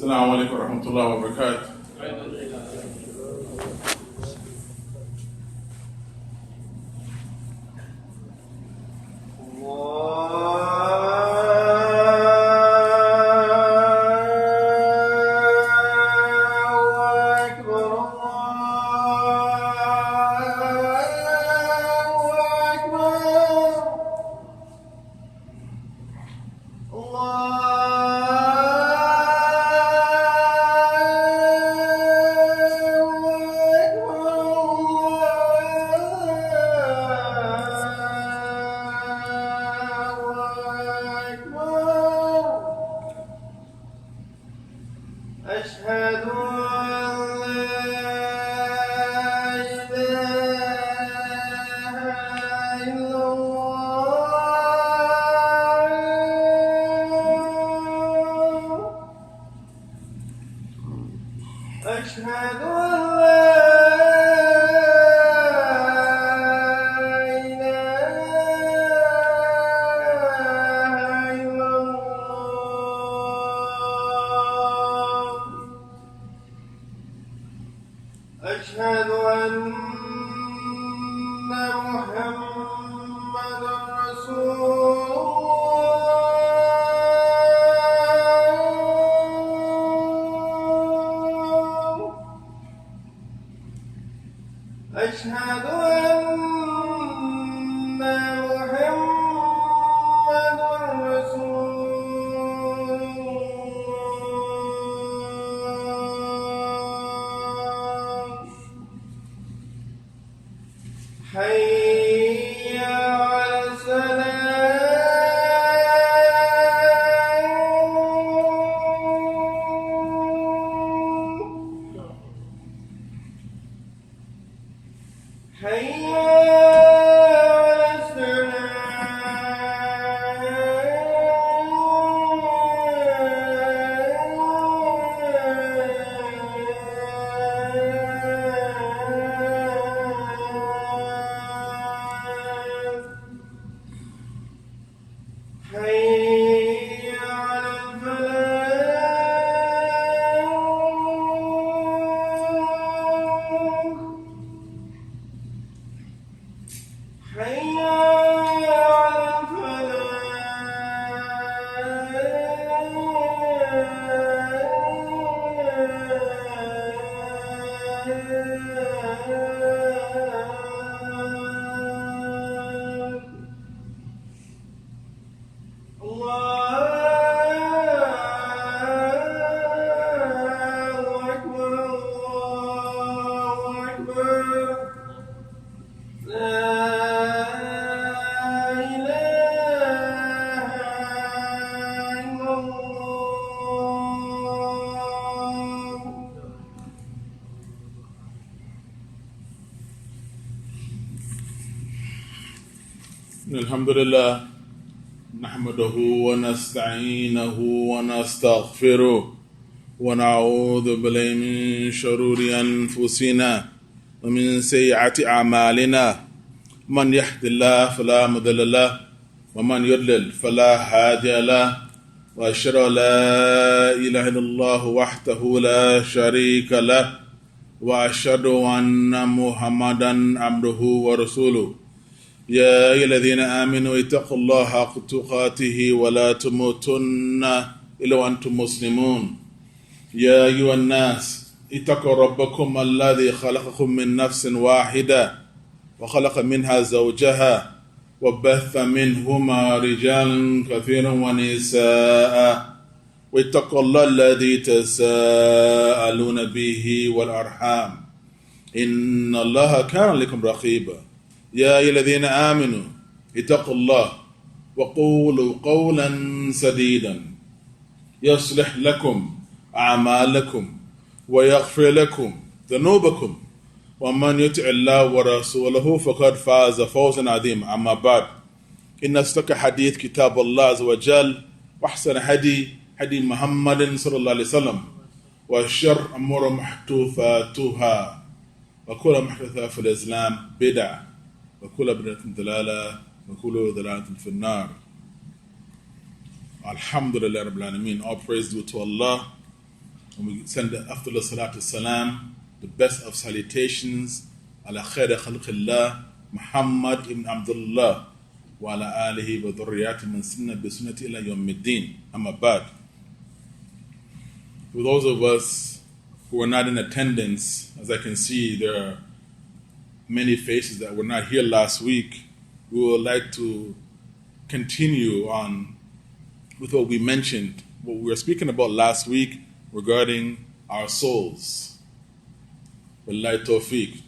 السلام عليكم ورحمة الله وبركاته. أشهد أن محمد رسول الله. أشهد أن محمد رسول الله. حي على السلام. حي على السلام. حي على الفلاح. حي على الفلاح. الله أكبر الله أكبر. لا إله إلا الله. الحمد لله نحمده ونستعينه ونستغفره ونعوذ بالله من شرور أنفسنا ومن سيئات أعمالنا. من يهد الله فلا مضل له ومن يضلل فلا هادي له، وأشهد أن لا إله إلا الله وحده لا شريك له، وأشهد أن محمدا عبده ورسوله. يا أيها الذين آمنوا اتقوا الله حق تقاته ولا تموتن إلا وأنتم مسلمون. يا أيها الناس اتقوا ربكم الذي خلقكم من نفس واحدة وخلق منها زوجها وبث منهما رجالا كثيرا ونساء، واتقوا الله الذي تساءلون به والأرحام إن الله كان لكم رقيبا. يا أيها الذين آمنوا اتقوا الله وقولوا قولا سديدا يصلح لكم أعمالكم ويغفر لكم ذنوبكم، ومن يطع الله ورسوله فقد فاز فوزا عظيما. أما بعد، إن أصدق حديث كتاب الله عز وجل، وأحسن هدي محمد صلى الله عليه وسلم، والشر أمور محدثاتها، وكل محدثة في الإسلام بدعة، وكل بدعة ضلالة، وكل ضلالة في النار. Alhamdulillah Rabbil Alameen. All praise due to Allah, And we send the after salatu salam, the best of salutations, ala khayra khalqillah, Muhammad ibn Abdullah, wa ala alihi wa dhurriyati min sunnah bi sunnati ila yawmiddin. Amma ba'd. For those of us who are not in attendance, as I can see, there are many faces that were not here last week. We would like to continue on with what we mentioned, what we were speaking about last week regarding our souls. Wallahi tawfiq.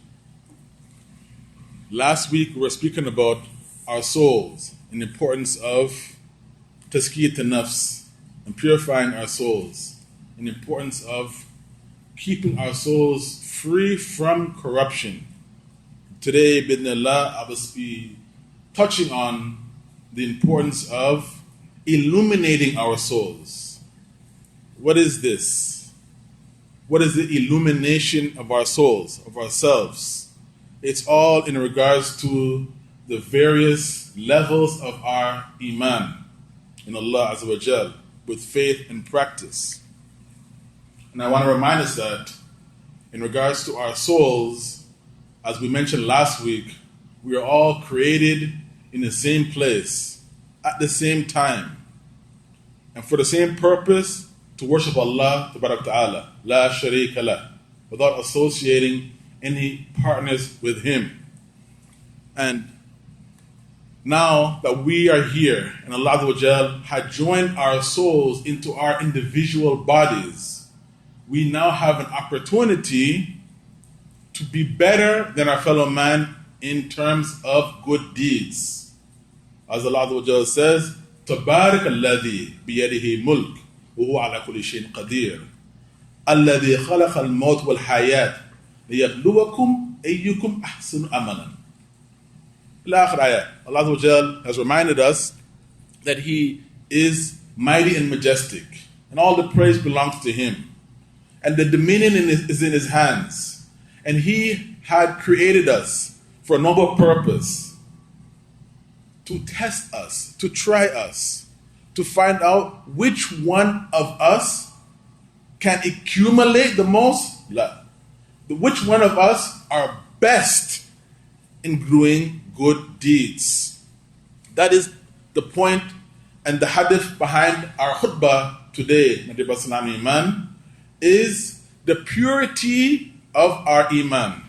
Last week we were speaking about our souls and the importance of tazkiyat an-nafs and purifying our souls, and the importance of keeping our souls free from corruption. Today, bidnillah, I will be touching on the importance of illuminating our souls. What is this? What is the illumination of our souls, of ourselves? It's all in regards to the various levels of our Eeman in Allah Azza wa Jal, with faith and practice. And I want to remind us that in regards to our souls, as we mentioned last week, we are all created in the same place, at the same time, and for the same purpose, to worship Allah Ta'ala, la sharika lah, without associating any partners with Him. And now that we are here, and Allah Azza wa Jal had joined our souls into our individual bodies, we now have an opportunity to be better than our fellow man in terms of good deeds. As Allah Azza wa Jalla says, تبارك الذي بيده ملك وهو على كل شيء قدير الذي خلق الموت والحياة ليبلوكم أيكم أحسن عملا. إلى آخر آية. Allah Azza wa Jalla has reminded us that He is mighty and majestic, and all the praise belongs to Him, and the dominion is in His hands. And He had created us for a noble purpose, to test us, to try us, to find out which one of us can accumulate the most. Which one of us are best in doing good deeds. That is the point and the hadith behind our khutbah today, Nadib Salam Eeman, is the purity of our Eeman.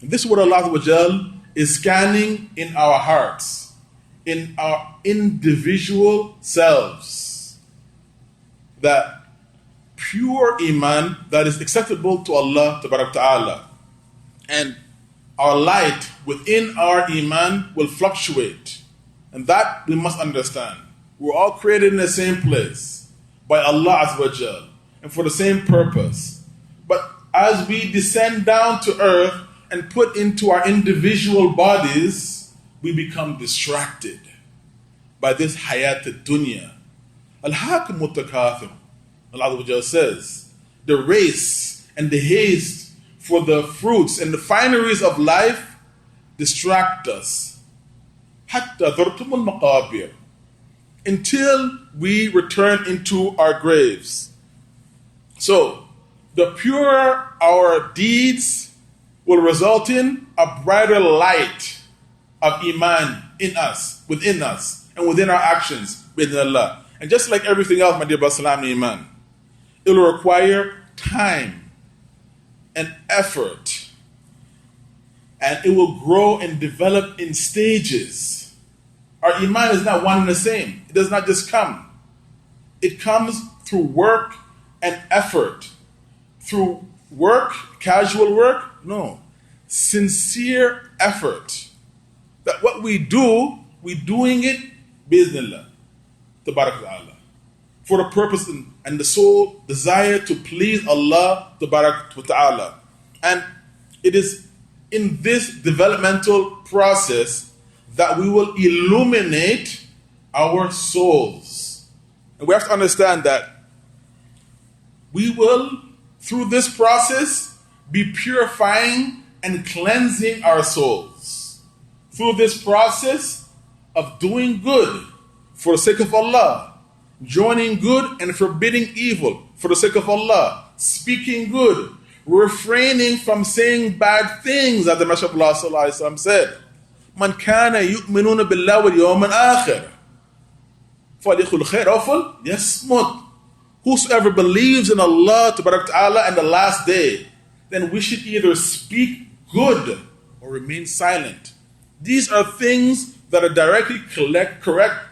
And this is what Allah Azza wa Jal is scanning in our hearts, in our individual selves. That pure Eeman that is acceptable to Allah Ta'ala. And our light within our Eeman will fluctuate. And that we must understand. We're all created in the same place by Allah Azza wa Jal and for the same purpose. But as we descend down to earth and put into our individual bodies, we become distracted by this hayat dunya. Al-hakim mutakathir. Allah Azza wa Jalla says, the race and the haste for the fruits and the fineries of life distract us. Hatta dhartumul maqabir. Until we return into our graves. So, the purer our deeds will result in a brighter light of Eeman in us, within us, and within our actions with Allah. And just like everything else, my dear Basalam Eeman, it will require time and effort, and it will grow and develop in stages. Our Eeman is not one and the same. It does not just come. It comes through work and effort. Through work, casual work? No. Sincere effort. That what we do, we're doing it, bi'idhnillah, tabarak ta'ala, for the purpose and the sole desire to please Allah, tabarak ta'ala. And it is in this developmental process that we will illuminate our souls. And we have to understand that we will, through this process, be purifying and cleansing our souls. Through this process of doing good for the sake of Allah, joining good and forbidding evil for the sake of Allah, speaking good, refraining from saying bad things, as the Messenger of Allah sallallahu alaihi wasallam said. Man kana yu'minuna billahi wal yawmil akhir. فَلْيَقُلْ خَيْرًا أَوْ فَلْيَصْمُتْ. Whosoever believes in Allah Ta'ala and the last day, then we should either speak good or remain silent. These are things that are directly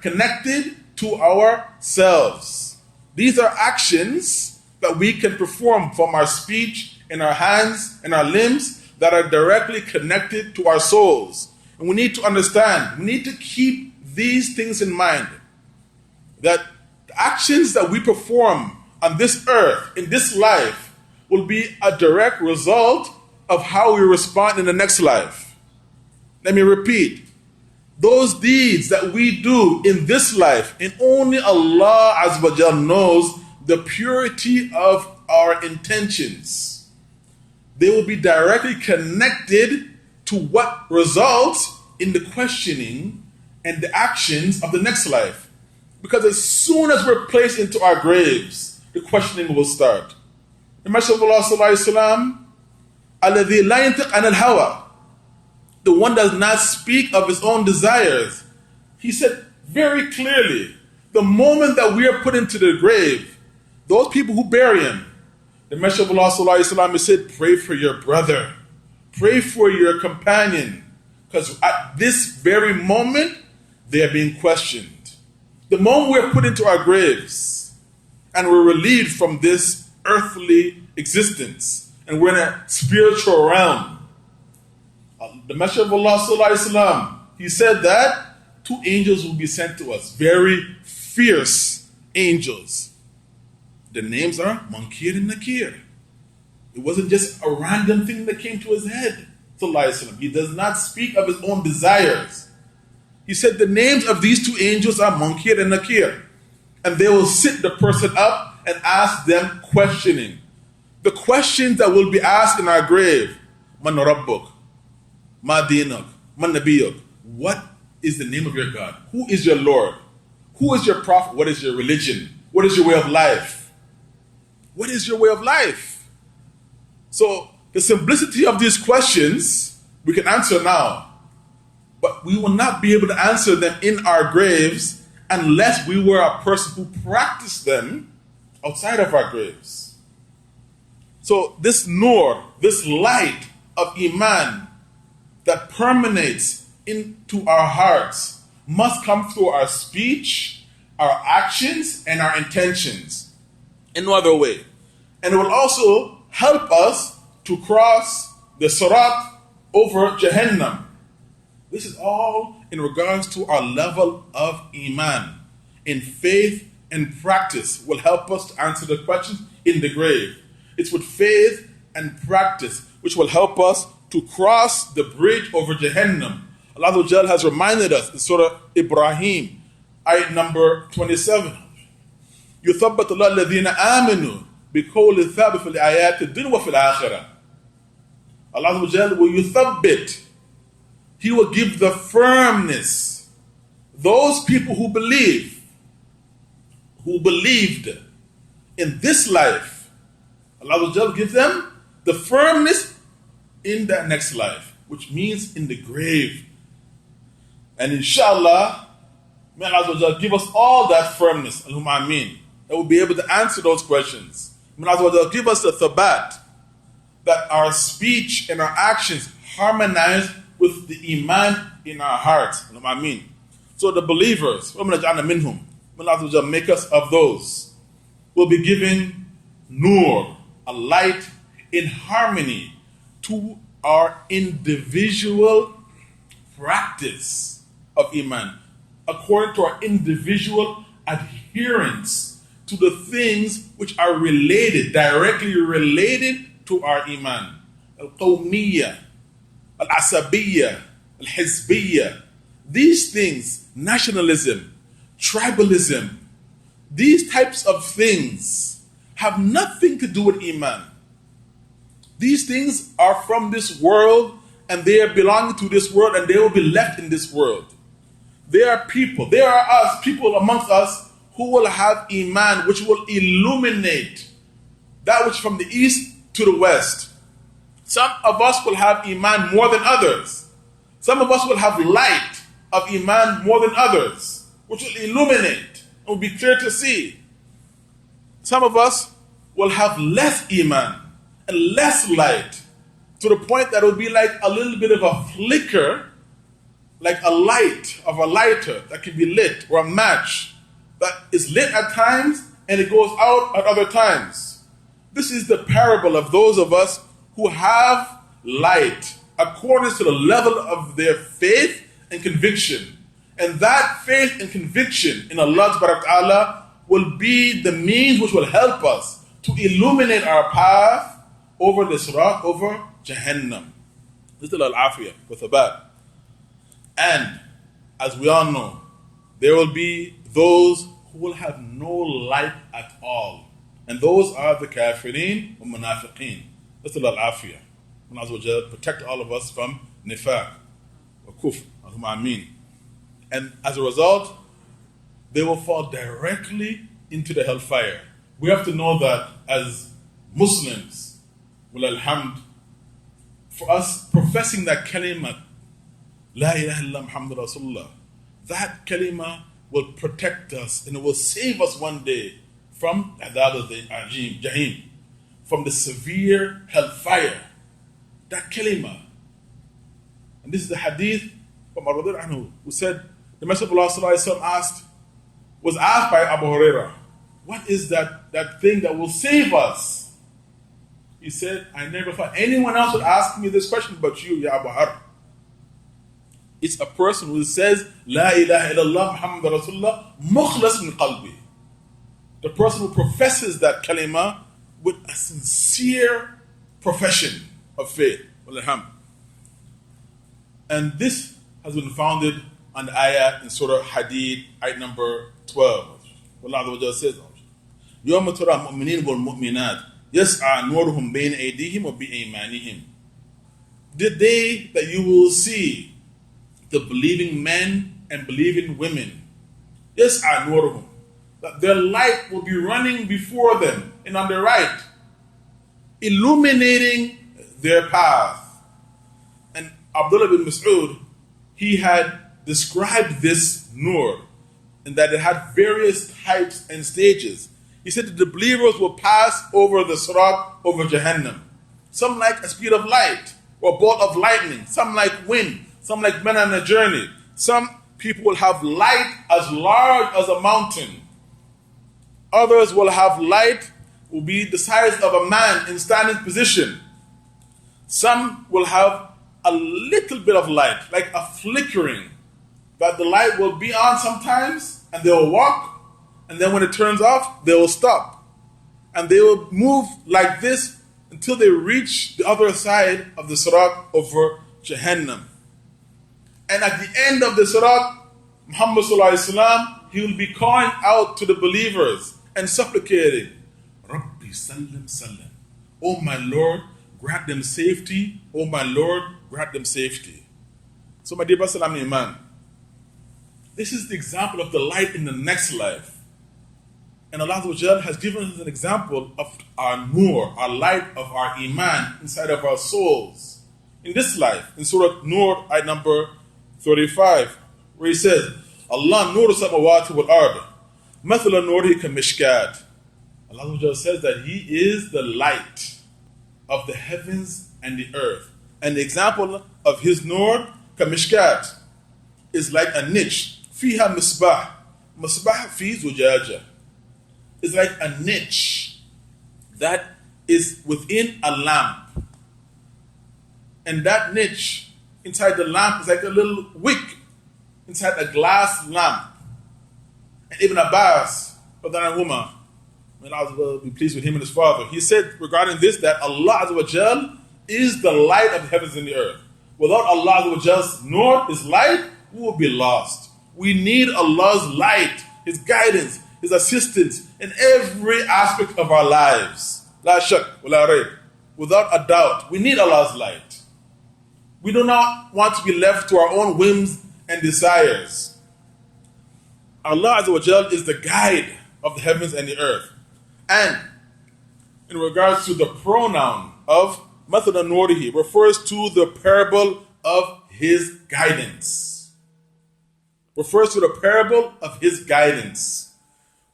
connected to ourselves. These are actions that we can perform from our speech, in our hands, and our limbs that are directly connected to our souls. And we need to understand, we need to keep these things in mind, that the actions that we perform on this earth, in this life, will be a direct result of how we respond in the next life. Let me repeat. Those deeds that we do in this life, and only Allah Azza wa Jal knows the purity of our intentions. They will be directly connected to what results in the questioning and the actions of the next life. Because as soon as we're placed into our graves, the questioning will start. The Messenger of Allah sallallahu alaihi wasallam, alladhi la yantiq an al-hawa, the one does not speak of his own desires. He said very clearly, the moment that we are put into the grave, those people who bury him, the Messenger of Allah sallallahu alaihi wasallam said, pray for your brother, pray for your companion, because at this very moment they are being questioned. The moment we're put into our graves and we're relieved from this earthly existence and we're in a spiritual realm, the Messenger of Allah sallallahu alaihi wasallam, he said that 2 angels will be sent to us, very fierce angels. The names are Munkir and Nakir. It wasn't just a random thing that came to his head, sallallahu alaihi wasallam. He does not speak of his own desires. He said the names of these 2 angels are Munkir and Nakir. And they will sit the person up and ask them questioning. The questions that will be asked in our grave. Man Rabbuk, Ma Dinuk, Man Nabiyuk. What is the name of your God? Who is your Lord? Who is your prophet? What is your religion? What is your way of life? What is your way of life? So the simplicity of these questions we can answer now. But we will not be able to answer them in our graves unless we were a person who practiced them outside of our graves. So this nur, this light of Eeman that permeates into our hearts must come through our speech, our actions, and our intentions. In no other way. And it will also help us to cross the Sirat over Jahannam. This is all in regards to our level of Eeman. In faith and practice will help us to answer the questions in the grave. It's with faith and practice which will help us to cross the bridge over Jahannam. Allah has reminded us in Surah Ibrahim, ayat number 27. يُثَبَّتُ اللَّهُ الَّذِينَ آمَنُوا بِقَوْلِ الثَّابِتِ فِي الْآيَاتِ الدُّنْيَا وَفِي الْآخِرَةِ. Allah will yuthabbit. He will give the firmness. Those people who believed in this life, Allah will give them the firmness in that next life, which means in the grave. And inshallah, may Allah give us all that firmness, Allahumma ameen, that we'll be able to answer those questions. May Allah give us the thabat, that our speech and our actions harmonize with the Eeman in our hearts. I mean, so the believers, may Allah make us of those. Will be giving nur, a light in harmony to our individual practice of Eeman, according to our individual adherence to the things which are related, directly related to our Eeman. Al-Qawmiyya, Al-Asabiyya, Al-Hizbiyya. These things, nationalism, tribalism, these types of things have nothing to do with Eeman. These things are from this world and they are belonging to this world and they will be left in this world. There are people, there are us, people amongst us who will have Eeman which will illuminate that which from the east to the west. Some of us will have Eeman more than others. Some of us will have light of Eeman more than others, which will illuminate and will be clear to see. Some of us will have less Eeman and less light, to the point that it will be like a little bit of a flicker, like a light of a lighter that can be lit, or a match that is lit at times and it goes out at other times. This is the parable of those of us who have light according to the level of their faith and conviction. And that faith and conviction in Allah Subhanahu wa Ta'ala will be the means which will help us to illuminate our path over the Sirat, over Jahannam. This is al-afiyah with a bad. And as we all know, there will be those who will have no light at all. And those are the kafirin and munafiqeen. This is al-afiyah. And Allah will protect all of us from nifaq or kufr. And as a result, they will fall directly into the hellfire. We have to know that as Muslims, well, alhamd, for us professing that kalima, La ilaha illa Muhammad Rasulullah, that kalima will protect us and it will save us one day from adab al-jahim, from the severe hellfire. That kalima. And this is the hadith from Abu Anhu, who said, the Messenger of Allah sallallahu alaihi wasallam was asked by Abu Hurairah, what is that thing that will save us? He said, I never thought anyone else would ask me this question but you, Ya Abu Hurairah. It's a person who says, La ilaha illallah Muhammad Rasulullah, mukhlas min qalbi. The person who professes that kalima with a sincere profession of faith. And this has been founded on the ayah in Surah Hadid, ayah number 12. Allah says, يَوْمَ تُرَى الْمُؤْمِنِينَ وَالْمُؤْمِنَاتِ يَسْعَى نُورُهُمْ بَيْنَ أَيْدِيهِمْ وَبِأَيْمَانِهِمْ. The day that you will see the believing men and believing women, يَسْعَى نُورُهُمْ, that their light will be running before them and on their right, illuminating their path. And Abdullah bin Mas'ud, he had described this nur, and that it had various types and stages. He said that the believers will pass over the Sirat, over Jahannam. Some like a speed of light, or a bolt of lightning. Some like wind. Some like men on a journey. Some people will have light as large as a mountain. Others will have light, will be the size of a man in standing position. Some will have a little bit of light, like a flickering, that the light will be on sometimes, and they will walk, and then when it turns off, they will stop. And they will move like this until they reach the other side of the Sirat over Jahannam. And at the end of the Sirat, Muhammad Sallallahu Alaihi Wasallam, he will be calling out to the believers and supplicating, Rabbi Sallim Sallim. Oh my Lord, grant them safety. Oh my Lord, grant them safety. So my dear Brother Salam Eeman, this is the example of the light in the next life. And Allah has given us an example of our nur, our light of our Eeman inside of our souls. In this life, in Surah Nur, ayat number 35, where He says, Allah nur samawati wal ard, mathala nurihi kamishkat. Allah says that He is the light of the heavens and the earth. And the example of His nur, kamishkat, is like a niche. Fiha misbah. Misbah fi zujaja. It's like a niche that is within a lamp. And that niche inside the lamp is like a little wick inside a glass lamp. And Ibn Abbas, may Allah be pleased with him and his father, he said regarding this that Allah Azza wa Jal is the light of the heavens and the earth. Without Allah Azza wa Jal's nur, His light, we will be lost. We need Allah's light, His guidance, His assistance in every aspect of our lives. La shak, la rayb. Without a doubt, we need Allah's light. We do not want to be left to our own whims and desires. Allah Azza wa Jal is the guide of the heavens and the earth. And in regards to the pronoun of Mathalan Nurihi, refers to the parable of his guidance. Refers to the parable of his guidance,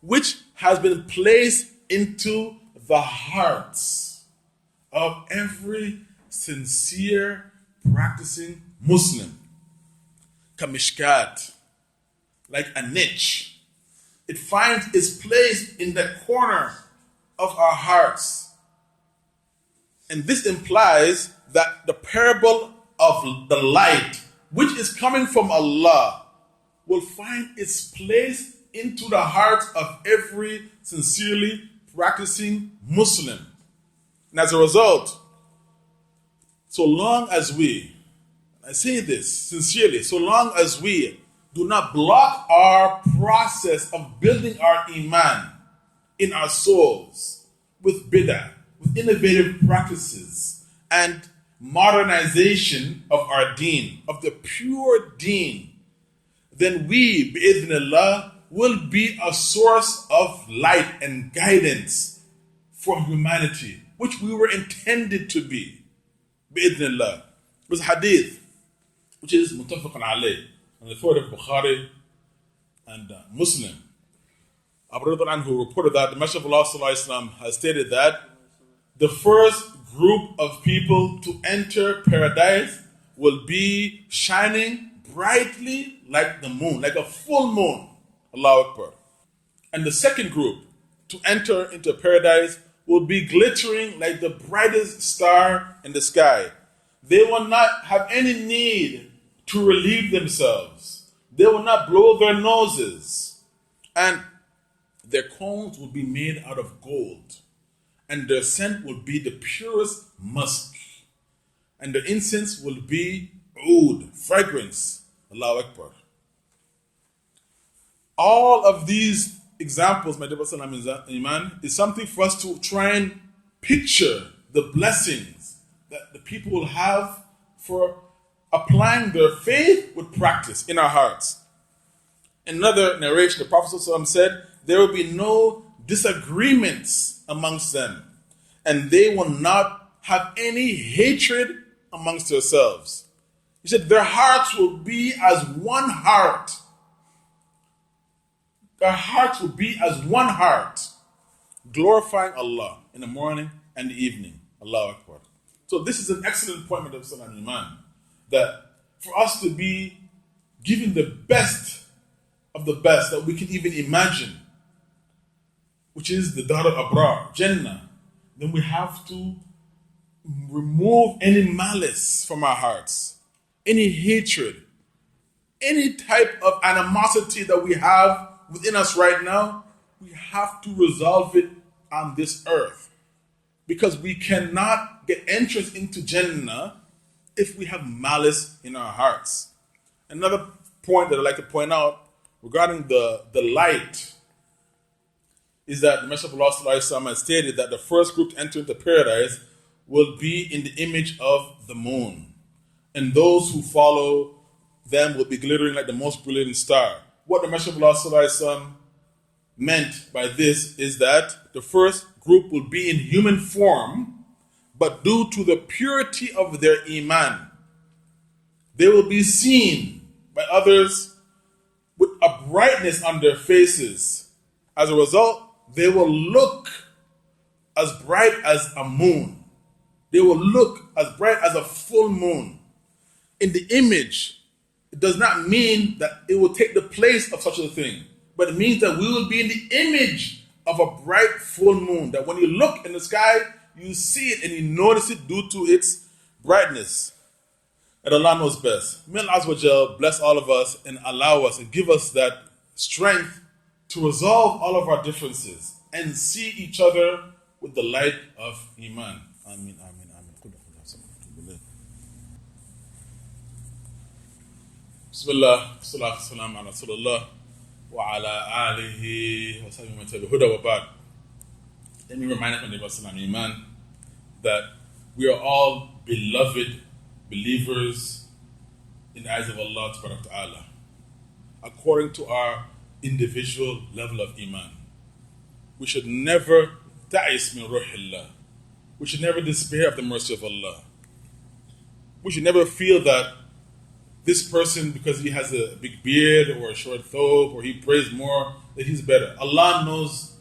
which has been placed into the hearts of every sincere practicing Muslim. Kamishkat, like a niche. It finds its place in the corner of our hearts. And this implies that the parable of the light, which is coming from Allah, will find its place into the hearts of every sincerely practicing Muslim. And as a result, so long as we, I say this sincerely, so long as we do not block our process of building our Eeman in our souls with bid'ah, with innovative practices and modernization of our deen, of the pure deen, then we, bi'idhnillah, will be a source of light and guidance for humanity, which we were intended to be, bi'idhnillah. There's a hadith, which is muttafaqun alayh, on the authority of Bukhari and Muslim. Abu Radhan, who reported that the Messenger of Allah Sallallahu Alaihi Wasallam has stated that the first group of people to enter paradise will be shining brightly like the moon, like a full moon. Allahu Akbar. And the second group to enter into paradise will be glittering like the brightest star in the sky. They will not have any need to relieve themselves. They will not blow their noses. And their cones will be made out of gold. And their scent will be the purest musk. And their incense will be oud, fragrance. Allahu Akbar. All of these examples, my dear Brother Eeman, is something for us to try and picture the blessings that the people will have for applying their faith with practice in our hearts. In another narration, the Prophet ﷺ said, there will be no disagreements amongst them, and they will not have any hatred amongst themselves. He said, their hearts will be as one heart. Their hearts will be as one heart, glorifying Allah in the morning and the evening. Allahu Akbar. So this is an excellent point, of Salam Iman, that for us to be given the best of the best that we can even imagine, which is the Dar al-Abrar, Jannah, then we have to remove any malice from our hearts, any hatred, any type of animosity that we have within us right now. We have to resolve it on this earth, because we cannot get entrance into Jannah if we have malice in our hearts. Another point that I'd like to point out regarding the light is that the Messenger of Allah Sallallahu Alaihi Wasallam has stated that the first group to enter into paradise will be in the image of the moon, and those who follow them will be glittering like the most brilliant star. What the Messenger of Allah Sallallahu Alaihi Wasallam meant by this is that the first group will be in human form, but due to the purity of their Eeman, they will be seen by others with a brightness on their faces. As a result, they will look as bright as a moon. They will look as bright as a full moon. In the image, it does not mean that it will take the place of such a thing, but it means that we will be in the image of a bright full moon, that when you look in the sky, you see it and you notice it due to its brightness. And Allah knows best. May Allah Azza wa Jal bless all of us and allow us and give us that strength to resolve all of our differences and see each other with the light of Eeman. Ameen, ameen, ameen. Bismillah, salatu salam ala Rasulullah wa ala alihi wa sahbihi wa tabi'in huda wa ba'd. Let me remind everybody about Salam Eeman that we are all beloved believers in the eyes of Allah Ta'ala, according to our individual level of Eeman. We should never ta'is min ruhillah. We should never despair of the mercy of Allah. We should never feel that this person, because he has a big beard or a short thobe or he prays more, that he's better. Allah knows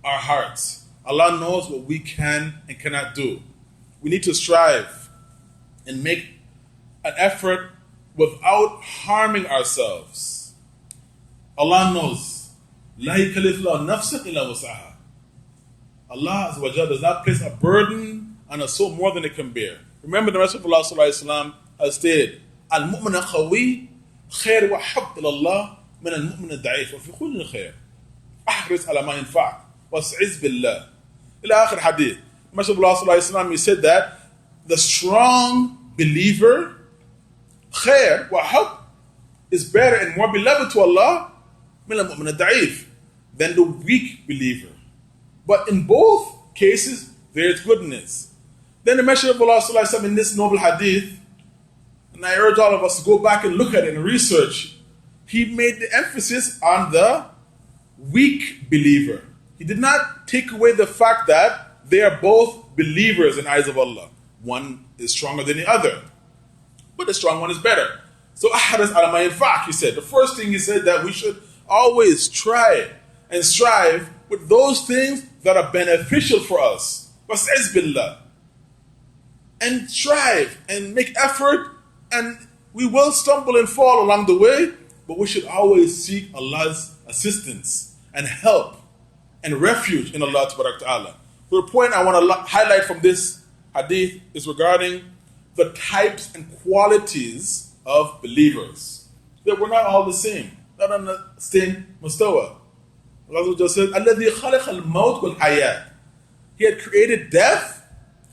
our hearts. Allah knows what we can and cannot do. We need to strive and make an effort without harming ourselves. Allah knows. La yukallifu Allahu nafsan illa wus'aha. Allah Azza wa Jalla does not place a burden on a soul more than it can bear. Remember, the Messenger of Allah has stated, Al-mu'min al-qawi khair wa hab ila Allah min al-mu'min al-da'if wa fi kulli khair. Ahris ala ma yanfa'ak was'iz billah. Ila akhir hadith. The Messenger of Allah, he said that the strong believer, khair wa hab, is better and more beloved to Allah min al-mu'min al-da'if, than the weak believer. But in both cases, there is goodness. Then the Messenger of Allah in this noble hadith, and I urge all of us to go back and look at it and research, he made the emphasis on the weak believer. He did not take away the fact that they are both believers in the eyes of Allah. One is stronger than the other, but the strong one is better. So ahras ala ma yanfa'ak, he said. The first thing he said, that we should always try and strive with those things that are beneficial for us. Was'iz billah. And strive and make effort, and we will stumble and fall along the way, but we should always seek Allah's assistance and help and refuge in Allah Ta'ala. The point I want to highlight from this hadith is regarding the types and qualities of believers. That we're not all the same, not on the same mustawa. Allah just said, الَّذِي خَلَقَ الْمَوْتِ وَالْحَيَاةِ. He had created death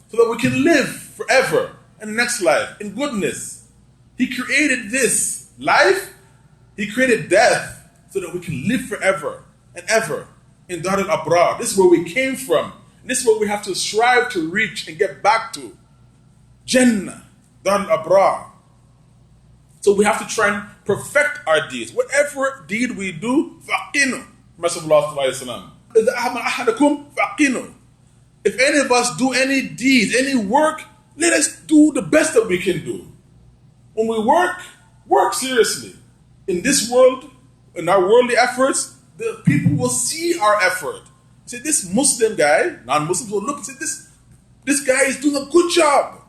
so that we can live forever in the next life, in goodness. He created this life, He created death so that we can live forever and ever in Dar al-Abrar. This is where we came from. And this is what we have to strive to reach and get back to. Jannah, Dar al-Abrar. So we have to try and perfect our deeds. Whatever deed we do, faqinu. If any of us do any deeds, any work, let us do the best that we can do. When we work seriously. In this world, in our worldly efforts, the people will see our effort. Say, this Muslim guy, non-Muslims will look and say, this guy is doing a good job.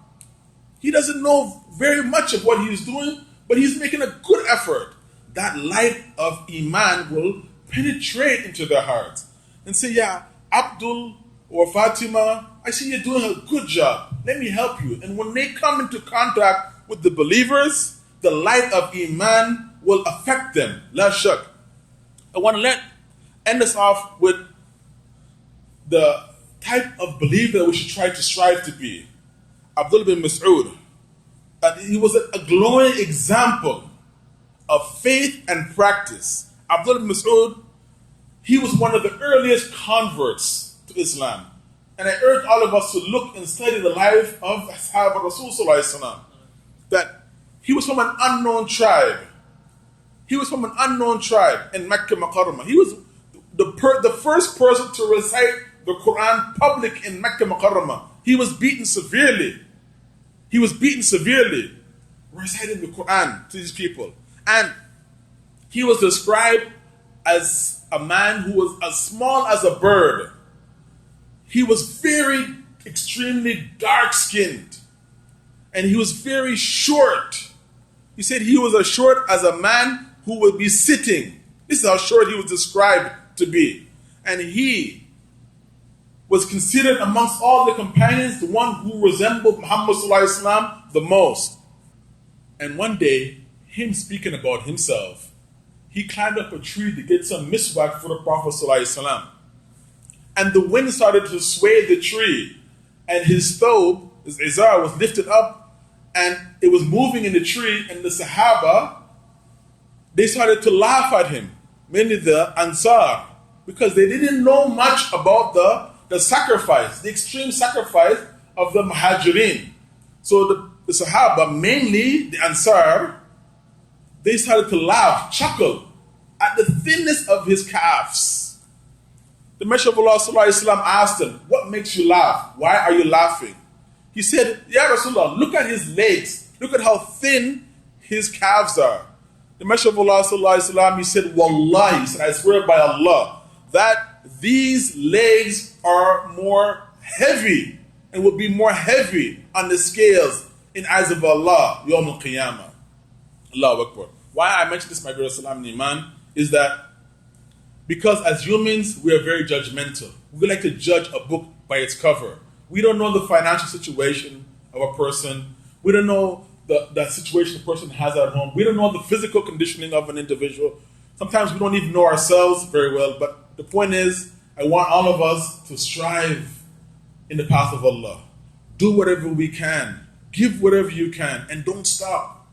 He doesn't know very much of what he's doing, but he's making a good effort. That light of Eeman will penetrate into their hearts and say, yeah, Abdul or Fatima, I see you're doing a good job. Let me help you. And when they come into contact with the believers, the light of Eeman will affect them. La shak. I want to end us off with the type of believer that we should try to strive to be. Abdullah bin Mas'ud, he was a glowing example of faith and practice. Abdullah bin Mas'ud, he was one of the earliest converts to Islam. And I urge all of us to look and study the life of Ashab Rasul Sallallahu Alaihi Wasallam. That he was from an unknown tribe. He was from an unknown tribe in Mecca Mukarramah. He was the first person to recite the Quran public in Mecca Mukarramah. He was beaten severely. Reciting the Quran to these people. And he was described as a man who was as small as a bird. He was very, extremely dark-skinned. And he was very short. He said he was as short as a man who would be sitting. This is how short he was described to be. And he was considered amongst all the companions the one who resembled Muhammad Sallallahu Alaihi Wasallam the most. And one day, him speaking about himself, he climbed up a tree to get some miswak for the Prophet Sallallahu Alaihi Wasallam. And the wind started to sway the tree. And his thobe, his izar, was lifted up and it was moving in the tree. And the Sahaba, they started to laugh at him, mainly the Ansar, because they didn't know much about the sacrifice, the extreme sacrifice of the Muhajirin. So the Sahaba, mainly the Ansar, they started to laugh, chuckle at the thinness of his calves. The Messenger of Allah sallallahu alaihi wasallam asked him, what makes you laugh? Why are you laughing? He said, Ya Rasulullah, look at his legs. Look at how thin his calves are. The Messenger of Allah sallallahu alaihi wasallam, he said, Wallahi, he said, I swear by Allah, that these legs are more heavy and will be more heavy on the scales in eyes of Allah, Yawm al-Qiyamah. Allahu Akbar. Why I mention this, my brother Salam and Eeman, is that because as humans, we are very judgmental. We like to judge a book by its cover. We don't know the financial situation of a person. We don't know the situation the person has at home. We don't know the physical conditioning of an individual. Sometimes we don't even know ourselves very well. But the point is, I want all of us to strive in the path of Allah. Do whatever we can. Give whatever you can. And don't stop.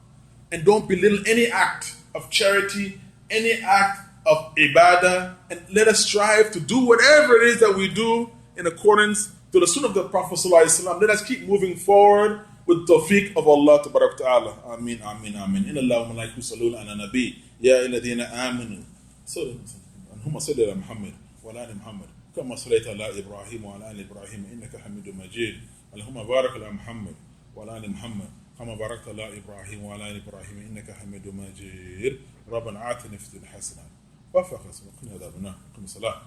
And don't belittle any act of charity, any act of ibadah, and let us strive to do whatever it is that we do in accordance to the sunnah of the Prophet ﷺ. Let us keep moving forward with the tawfiq of Allah ta'ala. Ameen, ameen, ameen. Inna Allah wa malaikatu yusalluna ala nabi. Ya alladhina amanu. Allahumma salli ala Muhammad wa ala ali Muhammad. Kama sallaita ala Ibrahim wa ala ali Ibrahim. Innaka hamidun majid. Allahumma barik ala Muhammad wa ala ali Muhammad. كما باركت على إبراهيم وعلى آل إبراهيم إنك حميد مجيد ربنا آتنا في الدنيا حسنة وفق وقنا عذاب النار. قم الصلاة.